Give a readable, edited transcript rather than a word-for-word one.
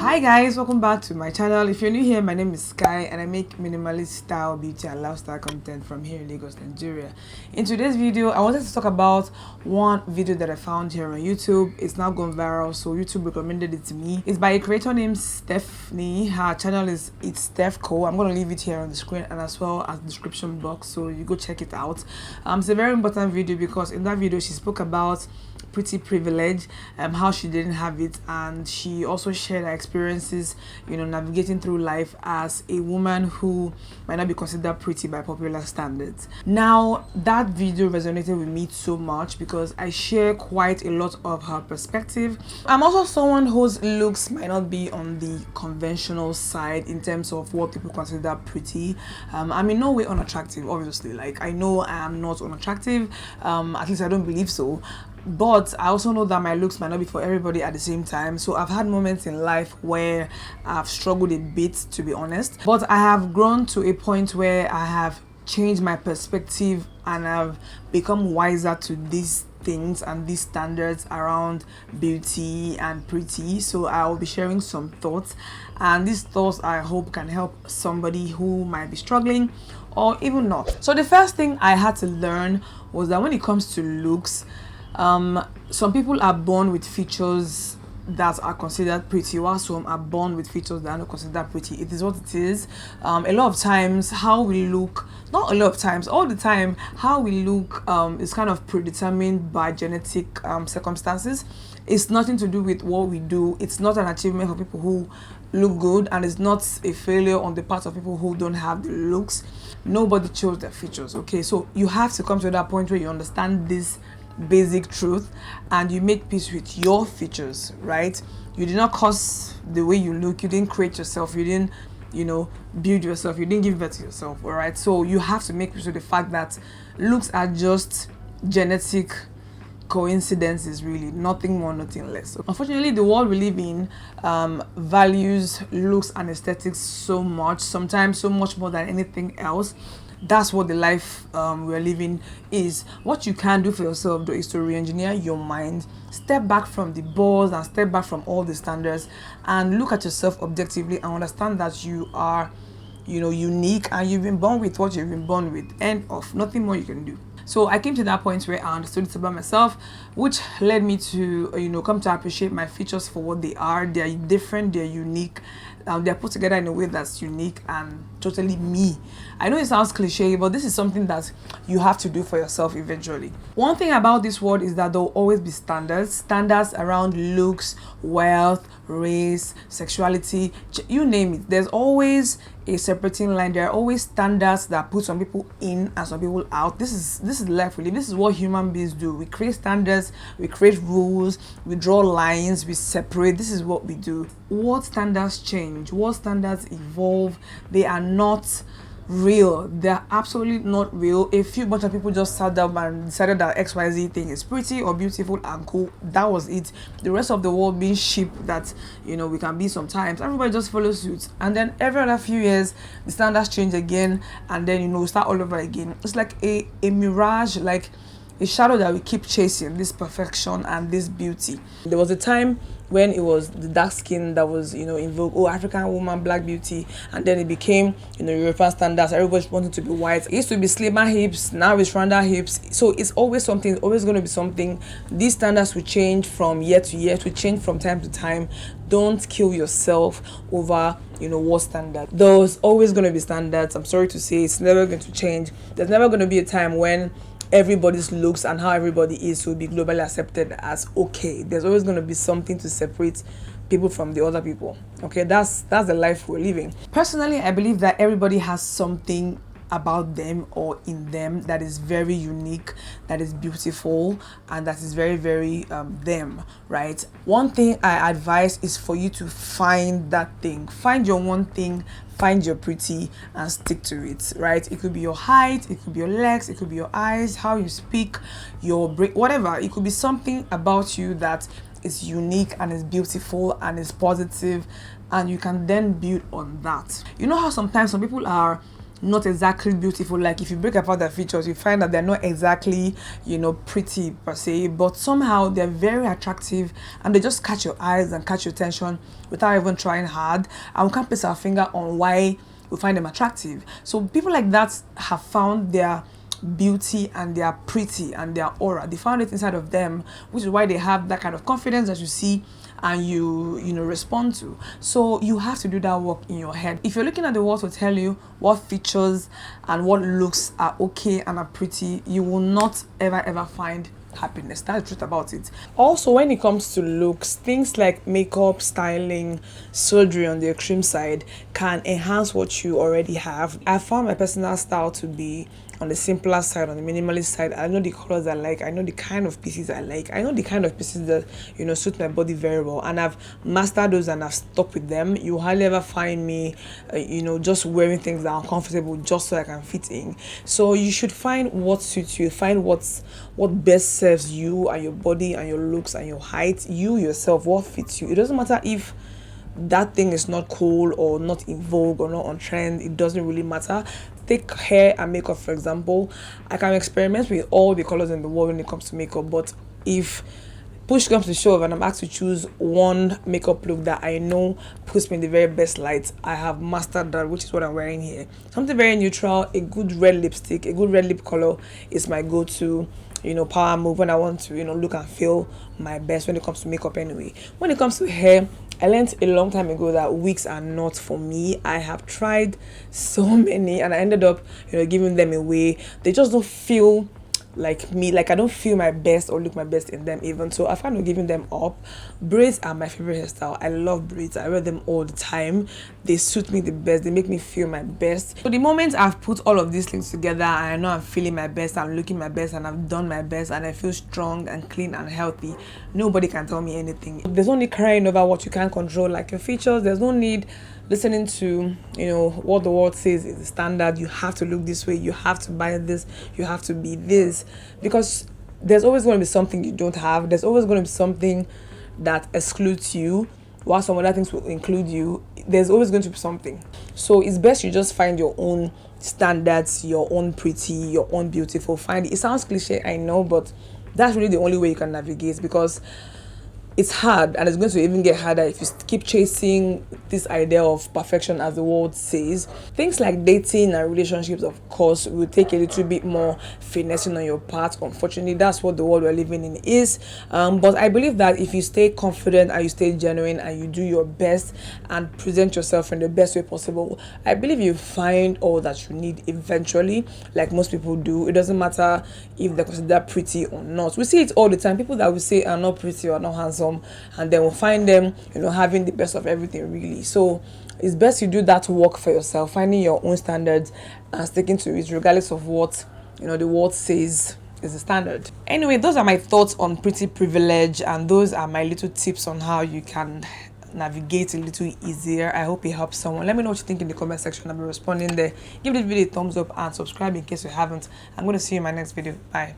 Hi guys, welcome back to my channel. If you're new here, my name is Sky and I make minimalist style, beauty and lifestyle content from here in Lagos, Nigeria. In today's video, I wanted to talk about one video that I found here on YouTube. It's now gone viral, so YouTube recommended it to me. It's by a creator named Stephanie. Her channel is It's Steph Co. I'm going to leave it here on the screen and as well as the description box, so you go check it out. It's a very important video because in that video she spoke about pretty privilege, how she didn't have it, and she also shared her experiences, navigating through life as a woman who might not be considered pretty by popular standards. Now that video resonated with me so much because I share quite a lot of her perspective. I'm also someone whose looks might not be on the conventional side in terms of what people consider pretty. I'm in no way unattractive, obviously. Like, I know I am not unattractive, at least I don't believe so. But I also know that my looks might not be for everybody at the same time. So I've had moments in life where I've struggled a bit, to be honest. But I have grown to a point where I have changed my perspective and I've become wiser to these things and these standards around beauty and pretty. So I'll be sharing some thoughts, and these thoughts I hope can help somebody who might be struggling or even not. So the first thing I had to learn was that when it comes to looks, some people are born with features that are considered pretty, while some are born with features that are not considered pretty. It is what it is. A lot of times how we look, not a lot of times, all the time, how we look is kind of predetermined by genetic circumstances. It's nothing to do with what we do. It's not an achievement for people who look good, and it's not a failure on the part of people who don't have the looks. Nobody chose their features, okay? So you have to come to that point where you understand this basic truth and you make peace with your features, right? You did not cause the way you look, you didn't create yourself, you didn't build yourself, you didn't give birth to yourself, all right? So you have to make peace with the fact that looks are just genetic coincidences, really, nothing more, nothing less. So unfortunately, the world we live in values looks and aesthetics so much, sometimes so much more than anything else. That's what the life we're living is. What you can do for yourself, though, is to re-engineer your mind, step back from the buzz and step back from all the standards and look at yourself objectively and understand that you are, unique, and you've been born with what you've been born with. End of. Nothing more you can do. So I came to that point where I understood it about myself, which led me to, come to appreciate my features for what they are. They're different, they're unique. They're put together in a way that's unique and totally me. I know it sounds cliche, but this is something that you have to do for yourself eventually. One thing about this world is that there will always be standards around looks, wealth, race, sexuality, you name it. There's always a separating line. There are always standards that put some people in and some people out. This is life we live. This is what human beings do. We create standards, we create rules, we draw lines, we separate. This is what we do. What standards change? What standards evolve? They are not real. They're absolutely not real. A few bunch of people just sat down and decided that XYZ thing is pretty or beautiful and cool. That was it. The rest of the world being sheep that we can be sometimes. Everybody just follows suit, and then every other few years the standards change again, and then start all over again. It's like a mirage, like a shadow that we keep chasing, this perfection and this beauty. There was a time when it was the dark skin that was in vogue. Oh, African woman, black beauty. And then it became European standards. Everybody wanted to be white. It used to be slimmer hips, now it's rounder hips. So it's always something, it's always going to be something. These standards will change from year to year, to change from time to time. Don't kill yourself over what standard. There's always going to be standards. I'm sorry to say, it's never going to change. There's never going to be a time when everybody's looks and how everybody is will be globally accepted as okay. There's always going to be something to separate people from the other people. Okay, that's the life we're living. Personally, I believe that everybody has something about them or in them that is very unique, that is beautiful, and that is very, very them, right? One thing I advise is for you to find that thing. Find your one thing, find your pretty, and stick to it, right? It could be your height, it could be your legs, it could be your eyes, how you speak, your brain, whatever. It could be something about you that is unique and is beautiful and is positive, and you can then build on that. You know how sometimes some people are not exactly beautiful. Like if you break apart their features, you find that they're not exactly, you know, pretty per se, but somehow they're very attractive and they just catch your eyes and catch your attention without even trying hard. And we can't place our finger on why we find them attractive. So people like that have found their beauty and their pretty and their aura. They found it inside of them, which is why they have that kind of confidence that you see and you know respond to. So you have to do that work in your head. If you're looking at the world to tell you what features and what looks are okay and are pretty, you will not ever find happiness. That's the truth about it. Also, when it comes to looks, things like makeup, styling, surgery on the extreme side can enhance what you already have. I found my personal style to be on the simpler side, on the minimalist side. I know the colors I like, I know the kind of pieces I like, I know the kind of pieces that, you know, suit my body very well, and I've mastered those and I've stuck with them. You hardly ever find me you know, just wearing things that are uncomfortable just so I can fit in. So you should find what suits you, find what best serves you and your body and your looks and your height, you yourself, what fits you. It doesn't matter if that thing is not cool or not in vogue or not on trend. It doesn't really matter. Take hair and makeup, for example. I can experiment with all the colors in the world when it comes to makeup, but if push comes to shove and I'm asked to choose one makeup look that I know puts me in the very best light, I have mastered that, which is what I'm wearing here. Something very neutral. A good red lipstick, a good red lip color is my go-to, you know, power move when I want to, you know, look and feel my best when it comes to makeup anyway. When it comes to hair, I learned a long time ago that wigs are not for me. I have tried so many and I ended up, you know, giving them away. They just don't feel like me. Like I don't feel my best or look my best in them even. So I found giving them up. Braids are my favorite hairstyle. I love braids. I wear them all the time. They suit me the best. They make me feel my best. So the moment I've put all of these things together, I know I'm feeling my best, I'm looking my best, and I've done my best, and I feel strong and clean and healthy. Nobody can tell me anything. There's no need crying over what you can't control, like your features. There's no need listening to, you know, what the world says is the standard. You have to look this way, you have to buy this, you have to be this, because there's always going to be something you don't have. There's always going to be something that excludes you, while some other things will include you. There's always going to be something. So it's best you just find your own standards, your own pretty, your own beautiful. Find it. It sounds cliche, I know, but that's really the only way you can navigate, because it's hard, and it's going to even get harder if you keep chasing this idea of perfection, as the world says. Things like dating and relationships, of course, will take a little bit more finessing on your part. Unfortunately, that's what the world we're living in is. But I believe that if you stay confident and you stay genuine and you do your best and present yourself in the best way possible, I believe you find all that you need eventually, like most people do. It doesn't matter if they're considered pretty or not. We see it all the time. People that we say are not pretty or not handsome, and then we'll find them, you know, having the best of everything, really. So it's best you do that work for yourself, finding your own standards and sticking to it, regardless of what, you know, the world says is the standard. Anyway, those are my thoughts on pretty privilege, and those are my little tips on how you can navigate a little easier. I hope it helps someone. Let me know what you think in the comment section. I'll be responding there. Give this video a thumbs up and subscribe in case you haven't. I'm going to see you in my next video. Bye.